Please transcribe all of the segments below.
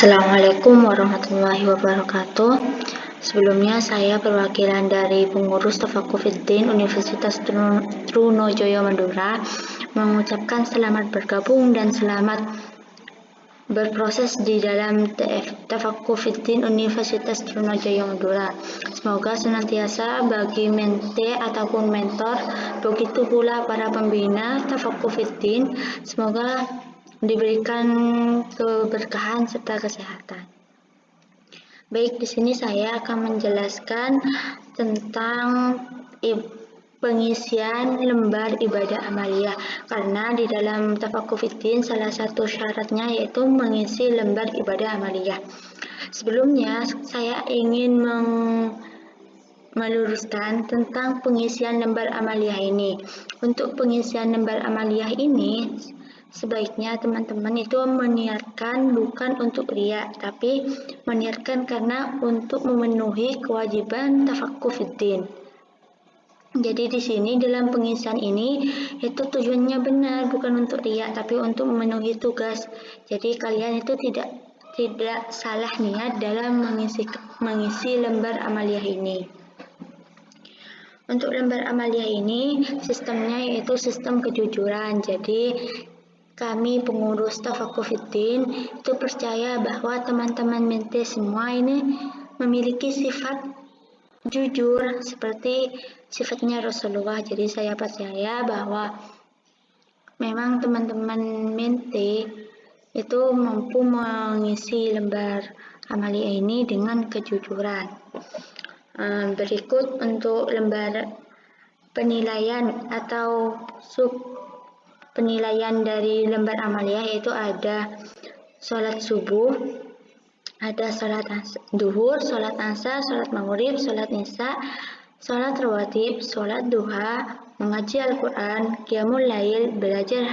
Assalamualaikum warahmatullahi wabarakatuh. Sebelumnya saya perwakilan dari pengurus Tafakufiddin Universitas Trunojoyo Madura mengucapkan selamat bergabung dan selamat berproses di dalam Tafakufiddin Universitas Trunojoyo Madura. Semoga senantiasa bagi mente ataupun mentor, begitu pula para pembina Tafakufiddin, semoga diberikan keberkahan serta kesehatan. Baik, di sini saya akan menjelaskan tentang pengisian lembar ibadah amaliyah, karena di dalam Tafakufiddin salah satu syaratnya yaitu mengisi lembar ibadah amaliyah. Sebelumnya saya ingin meluruskan tentang pengisian lembar amaliyah ini. Untuk pengisian lembar amaliyah ini sebaiknya teman-teman itu meniatkan bukan untuk riya, tapi meniatkan karena untuk memenuhi kewajiban Tafakufiddin. Jadi di sini dalam pengisian ini itu tujuannya benar, bukan untuk riya, tapi untuk memenuhi tugas. Jadi kalian itu tidak salah niat dalam mengisi lembar amaliyah ini. Untuk lembar amaliyah ini sistemnya yaitu sistem kejujuran. Jadi kami pengurus Tafakufiddin itu percaya bahwa teman-teman mente semua ini memiliki sifat jujur seperti sifatnya Rasulullah. Jadi saya percaya bahwa memang teman-teman mente itu mampu mengisi lembar amaliyah ini dengan kejujuran. Berikut untuk lembar penilaian atau penilaian dari lembar amaliyah, yaitu ada sholat subuh, ada sholat duhur, sholat asar, sholat maghrib, sholat isya, sholat rawatib, sholat duha, mengaji Al-Quran, qiyamul lail, belajar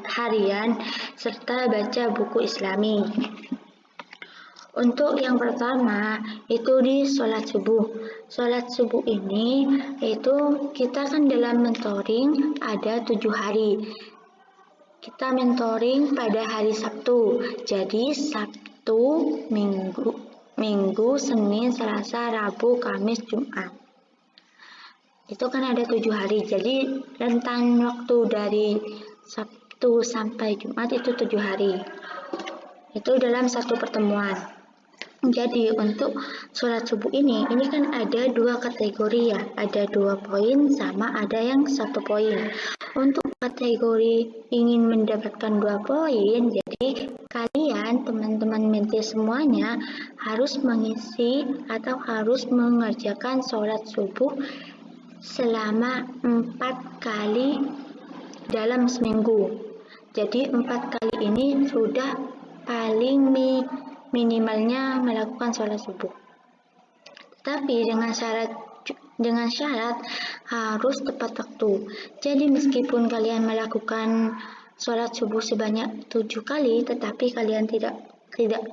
harian, serta baca buku islami. Untuk yang pertama itu di sholat subuh. Sholat subuh ini itu kita kan dalam mentoring ada 7 hari. Kita mentoring pada hari Sabtu. Jadi Sabtu, Minggu, Senin, Selasa, Rabu, Kamis, Jumat. Itu kan ada 7 hari. Jadi rentang waktu dari Sabtu sampai Jumat itu 7 hari. Itu dalam satu pertemuan. Jadi untuk sholat subuh ini kan ada 2 kategori ya, ada 2 poin sama ada yang 1 poin. Untuk kategori ingin mendapatkan 2 poin, jadi kalian teman-teman mente semuanya harus mengisi atau harus mengerjakan sholat subuh selama 4 kali dalam seminggu. Jadi 4 kali ini sudah paling minimalnya melakukan sholat subuh. Tapi dengan syarat harus tepat waktu. Jadi meskipun kalian melakukan sholat subuh sebanyak 7 kali, tetapi kalian tidak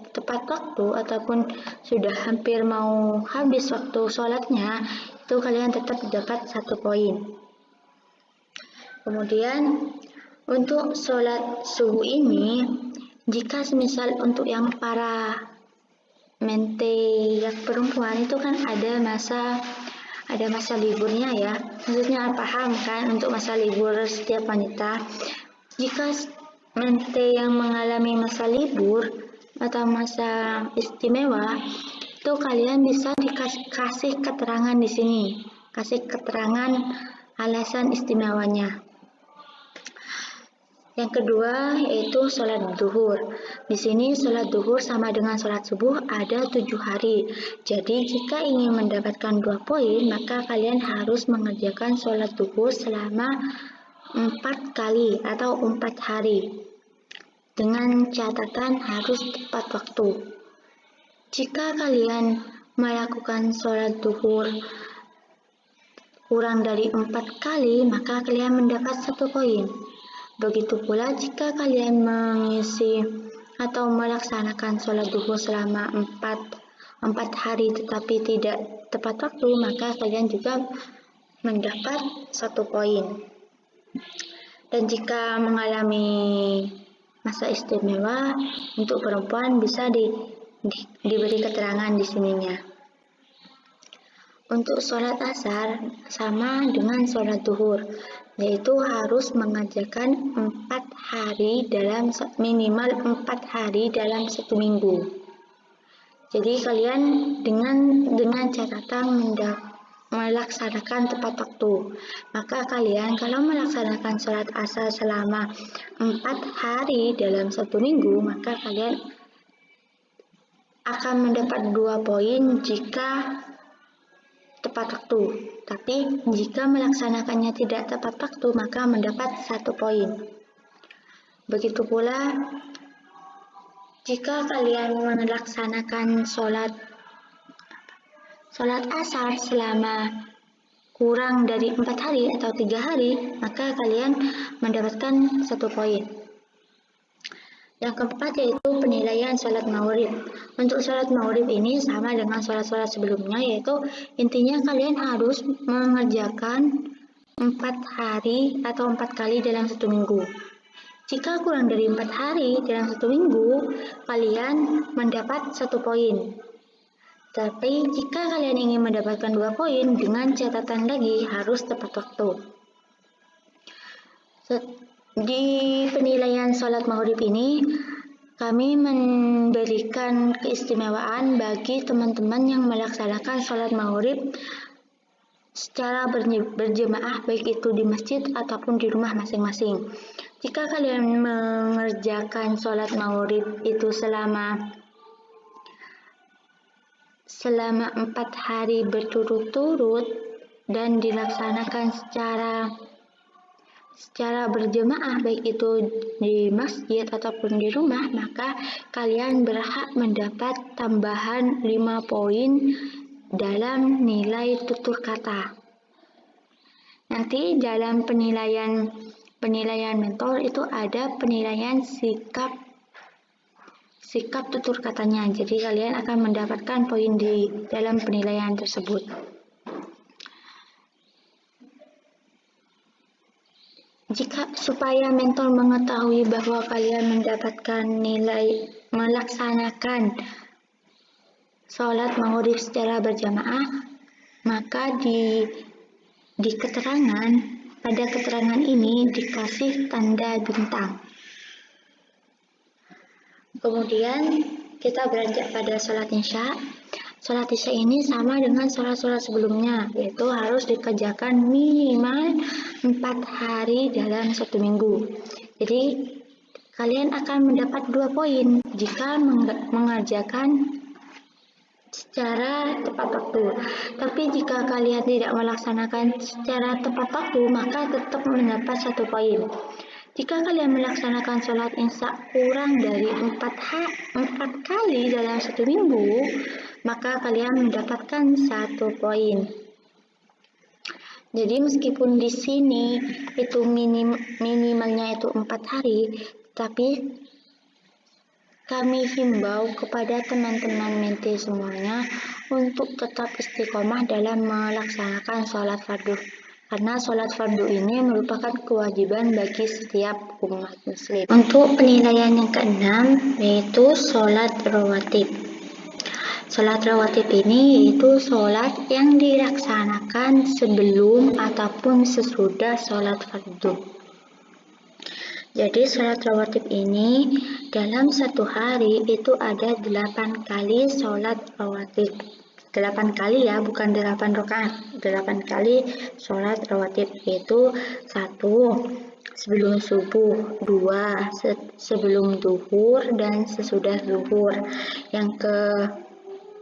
tepat waktu ataupun sudah hampir mau habis waktu sholatnya, itu kalian tetap dapat 1 poin. Kemudian untuk sholat subuh ini, jika semisal untuk yang para mente yang perempuan itu kan ada masa liburnya ya, maksudnya paham kan untuk masa libur setiap wanita. Jika mente yang mengalami masa libur atau masa istimewa, itu kalian bisa dikasih keterangan di sini, kasih keterangan alasan istimewanya. Yang kedua yaitu sholat duhur. Di sini sholat duhur sama dengan sholat subuh ada 7 hari. Jadi jika ingin mendapatkan 2 poin, maka kalian harus mengerjakan sholat duhur selama 4 kali atau 4 hari. Dengan catatan harus tepat waktu. Jika kalian melakukan sholat duhur kurang dari 4 kali, maka kalian mendapat 1 poin. Begitu pula jika kalian mengisi atau melaksanakan sholat duhur selama 4 hari tetapi tidak tepat waktu, maka kalian juga mendapat 1 poin. Dan jika mengalami masa istimewa untuk perempuan bisa diberi keterangan di sininya. Untuk sholat asar sama dengan sholat duhur, yaitu harus mengerjakan 4 hari minimal 4 hari dalam 1 minggu. Jadi kalian dengan catatan melaksanakan tepat waktu. Maka kalian kalau melaksanakan sholat asar selama 4 hari dalam 1 minggu, maka kalian akan mendapat 2 poin jika tepat waktu. Tapi jika melaksanakannya tidak tepat waktu, maka mendapat 1 poin. Begitu pula jika kalian melaksanakan sholat asar selama kurang dari 4 hari atau 3 hari, maka kalian mendapatkan 1 poin. Yang keempat yaitu penilaian sholat maghrib. Untuk sholat maghrib ini sama dengan sholat-sholat sebelumnya, yaitu intinya kalian harus mengerjakan 4 hari atau 4 kali dalam 1 minggu. Jika kurang dari 4 hari dalam 1 minggu, kalian mendapat 1 poin. Tapi jika kalian ingin mendapatkan 2 poin, dengan catatan lagi harus tepat waktu. Di penilaian sholat maghrib ini, kami memberikan keistimewaan bagi teman-teman yang melaksanakan sholat maghrib secara berjemaah, baik itu di masjid ataupun di rumah masing-masing. Jika kalian mengerjakan sholat maghrib itu selama 4 hari berturut-turut dan dilaksanakan secara berjemaah, baik itu di masjid ataupun di rumah, maka kalian berhak mendapat tambahan 5 poin dalam nilai tutur kata. Nanti dalam penilaian mentor itu ada penilaian sikap tutur katanya. Jadi kalian akan mendapatkan poin di dalam penilaian tersebut. Supaya mentor mengetahui bahwa kalian mendapatkan nilai melaksanakan sholat maghrib secara berjamaah, maka pada keterangan ini dikasih tanda bintang. Kemudian kita beranjak pada sholat isya. Sholat isya ini sama dengan sholat-sholat sebelumnya, yaitu harus dikerjakan minimal 4 hari dalam 1 minggu. Jadi kalian akan mendapat 2 poin jika mengerjakan secara tepat waktu. Tapi jika kalian tidak melaksanakan secara tepat waktu, maka tetap mendapat 1 poin. Jika kalian melaksanakan sholat isya kurang dari 4 kali dalam 1 minggu, maka kalian mendapatkan 1 poin. Jadi meskipun di sini itu minimalnya itu 4 hari, tapi kami himbau kepada teman-teman Menti semuanya untuk tetap istiqomah dalam melaksanakan sholat fardu. Karena sholat fardu ini merupakan kewajiban bagi setiap umat muslim. Untuk penilaian yang keenam yaitu sholat rawatib. Sholat rawatib ini yaitu sholat yang dilaksanakan sebelum ataupun sesudah sholat fardu. Jadi sholat rawatib ini dalam 1 hari itu ada 8 kali sholat rawatib. 8 kali ya, bukan 8 rakaat. 8 kali sholat rawatib, yaitu 1 sebelum subuh, 2 sebelum duhur dan sesudah duhur.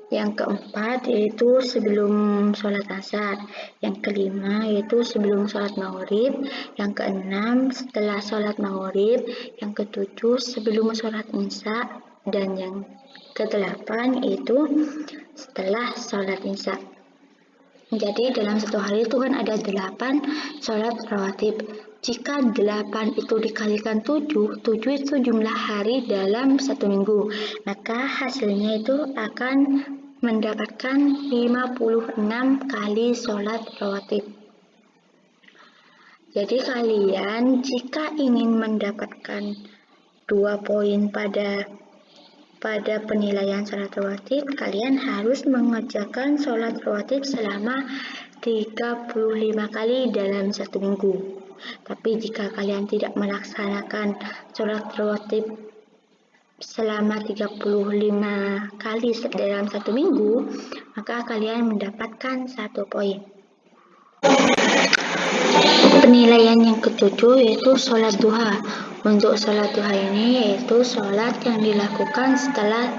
Yang keempat yaitu sebelum sholat asar. Yang kelima yaitu sebelum sholat maghrib. Yang keenam setelah sholat maghrib. Yang ketujuh sebelum sholat isya. Dan yang kedelapan itu setelah sholat isya. Jadi dalam 1 hari itu kan ada 8 sholat rawatib. Jika 8 itu dikalikan 7 itu jumlah hari dalam 1 minggu. Maka hasilnya itu akan mendapatkan 56 kali sholat rawatib. Jadi kalian jika ingin mendapatkan 2 poin pada pada penilaian sholat rawatib, kalian harus mengerjakan sholat rawatib selama 35 kali dalam 1 minggu. Tapi jika kalian tidak melaksanakan sholat rawatib selama 35 kali dalam 1 minggu, maka kalian mendapatkan 1 poin. Penilaian yang ketujuh yaitu sholat duha. Untuk sholat duha ini yaitu sholat yang dilakukan setelah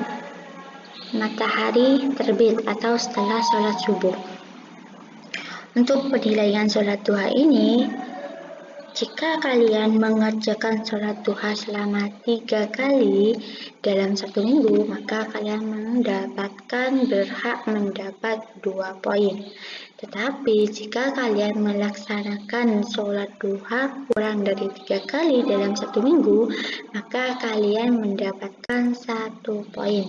matahari terbit atau setelah sholat subuh. Untuk penilaian sholat duha ini, jika kalian mengerjakan sholat duha selama 3 kali dalam 1 minggu, maka kalian berhak mendapat 2 poin. Tetapi jika kalian melaksanakan sholat duha kurang dari 3 kali dalam 1 minggu, maka kalian mendapatkan 1 poin.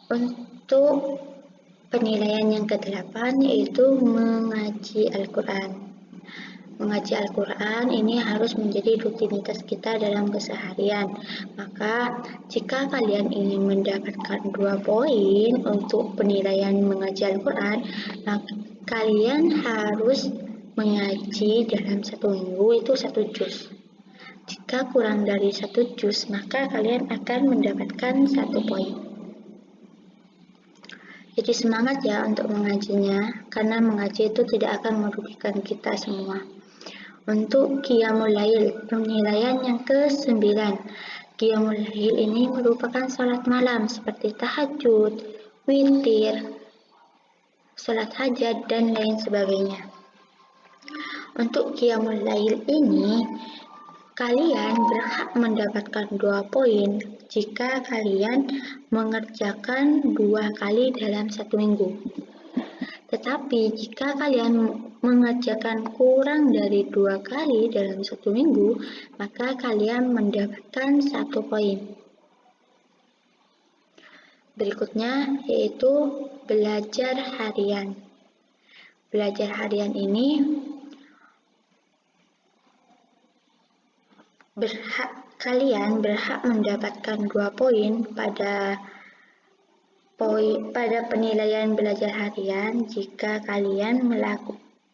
Untuk penilaian yang ke-8 yaitu mengaji Al-Quran. Mengaji Al-Quran ini harus menjadi rutinitas kita dalam keseharian. Maka jika kalian ingin mendapatkan 2 poin untuk penilaian mengaji Al-Quran, maka kalian harus mengaji dalam 1 minggu itu 1 juz. Jika kurang dari 1 juz, maka kalian akan mendapatkan 1 poin. Jadi semangat ya untuk mengajinya, karena mengaji itu tidak akan merugikan kita semua. Untuk Qiyamul Lail, penilaian yang ke-9. Qiyamul Lail ini merupakan salat malam seperti tahajud, witir, salat hajat, dan lain sebagainya. Untuk Qiyamul Lail ini, kalian berhak mendapatkan 2 poin jika kalian mengerjakan 2 kali dalam 1 minggu. Tetapi jika kalian mengerjakan kurang dari 2 kali dalam 1 minggu, maka kalian mendapatkan 1 poin. Berikutnya yaitu belajar harian. Belajar harian ini kalian berhak mendapatkan 2 poin pada penilaian belajar harian jika kalian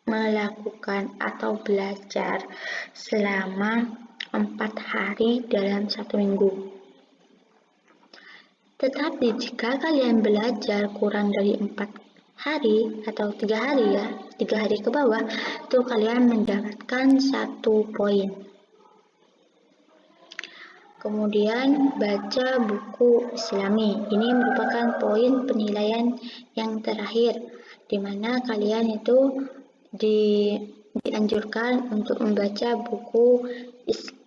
melakukan atau belajar selama 4 hari dalam 1 minggu. Tetapi jika kalian belajar kurang dari 4 hari atau 3 hari 3 hari ke bawah, itu kalian mendapatkan 1 poin. Kemudian baca buku Islami. Ini merupakan poin penilaian yang terakhir, di mana kalian itu dianjurkan untuk membaca buku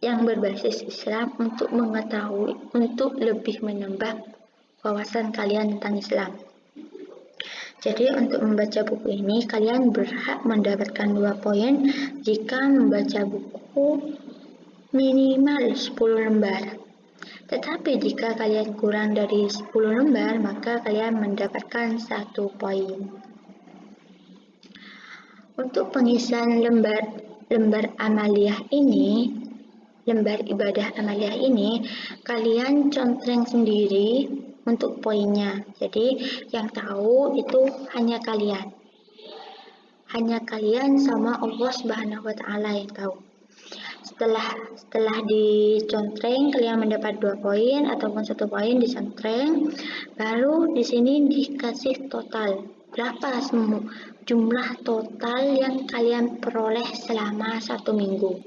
yang berbasis Islam untuk mengetahui, untuk lebih menambah wawasan kalian tentang Islam. Jadi untuk membaca buku ini, kalian berhak mendapatkan 2 poin jika membaca buku minimal 10 lembar. Tetapi jika kalian kurang dari 10 lembar, maka kalian mendapatkan 1 poin. Untuk pengisian lembar amaliyah ini, lembar ibadah amaliyah ini, kalian contreng sendiri untuk poinnya. Jadi yang tahu itu hanya kalian. Hanya kalian sama Allah Subhanahu wa Ta'ala yang tahu. Setelah dicontreng, kalian mendapat 2 poin ataupun 1 poin dicontreng, baru di sini dikasih total berapa semua jumlah total yang kalian peroleh selama 1 minggu.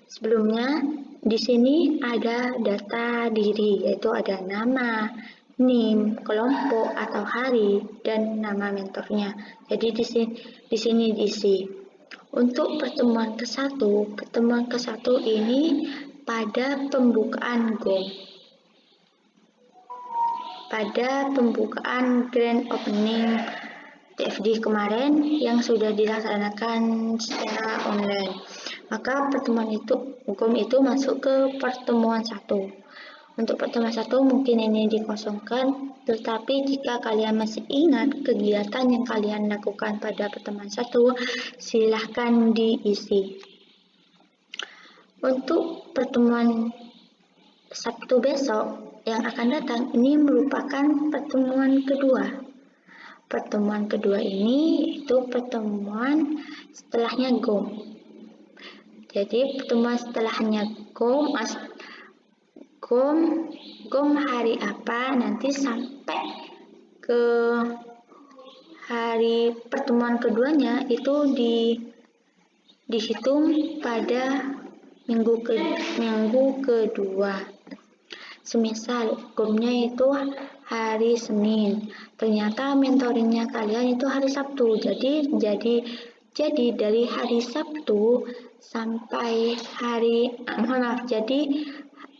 Sebelumnya di sini ada data diri, yaitu ada nama, NIM, kelompok atau hari, dan nama mentornya. Jadi di sini diisi. Untuk pertemuan ke-1 ini pada pembukaan GOM. Pada pembukaan Grand Opening TFD kemarin yang sudah dilaksanakan secara online. Maka pertemuan GOM itu masuk ke pertemuan 1. Untuk pertemuan 1 mungkin ini dikosongkan, tetapi jika kalian masih ingat kegiatan yang kalian lakukan pada pertemuan 1, silahkan diisi. Untuk pertemuan Sabtu besok yang akan datang ini merupakan pertemuan kedua. Pertemuan kedua ini itu pertemuan setelahnya GOM. Jadi pertemuan setelahnya GOM hari apa nanti sampai ke hari pertemuan keduanya itu dihitung pada minggu kedua. Semisal GOM-nya itu hari Senin, ternyata mentoringnya kalian itu hari Sabtu. Jadi dari hari Sabtu sampai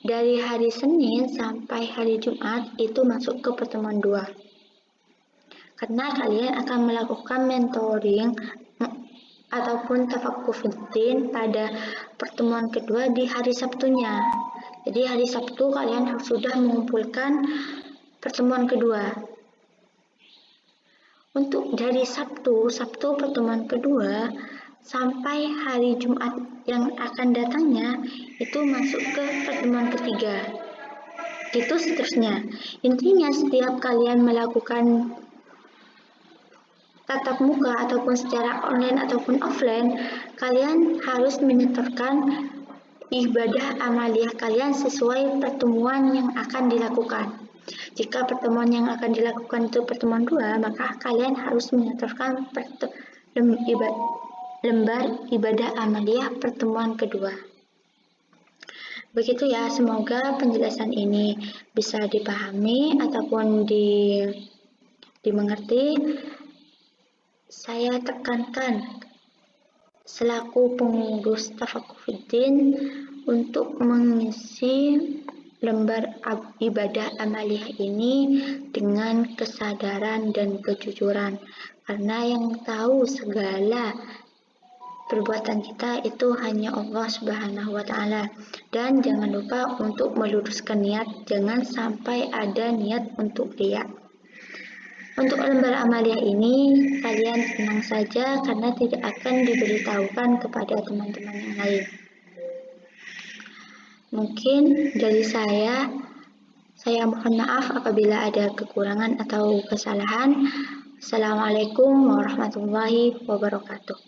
dari hari Senin sampai hari Jumat itu masuk ke pertemuan 2. Karena kalian akan melakukan mentoring ataupun tafakufuddin pada pertemuan kedua di hari Sabtunya. Jadi hari Sabtu kalian sudah mengumpulkan pertemuan kedua. Untuk dari Sabtu pertemuan kedua sampai hari Jumat yang akan datangnya itu masuk ke pertemuan ketiga. Gitu seterusnya. Intinya setiap kalian melakukan tatap muka ataupun secara online ataupun offline, kalian harus menyetorkan ibadah amaliyah kalian sesuai pertemuan yang akan dilakukan. Jika pertemuan yang akan dilakukan itu pertemuan 2, maka kalian harus menyetorkan lembar ibadah amaliyah pertemuan kedua. Begitu ya, semoga penjelasan ini bisa dipahami ataupun dimengerti. Saya tekankan selaku pengurus tafakufuddin untuk mengisi lembar ibadah amaliyah ini dengan kesadaran dan kejujuran, karena yang tahu segala perbuatan kita itu hanya Allah Subhanahu wa Ta'ala. Dan jangan lupa untuk meluruskan niat, jangan sampai ada niat untuk riya. Untuk lembar amaliyah ini kalian tenang saja karena tidak akan diberitahukan kepada teman-teman yang lain. Mungkin dari saya mohon maaf apabila ada kekurangan atau kesalahan. Assalamualaikum warahmatullahi wabarakatuh.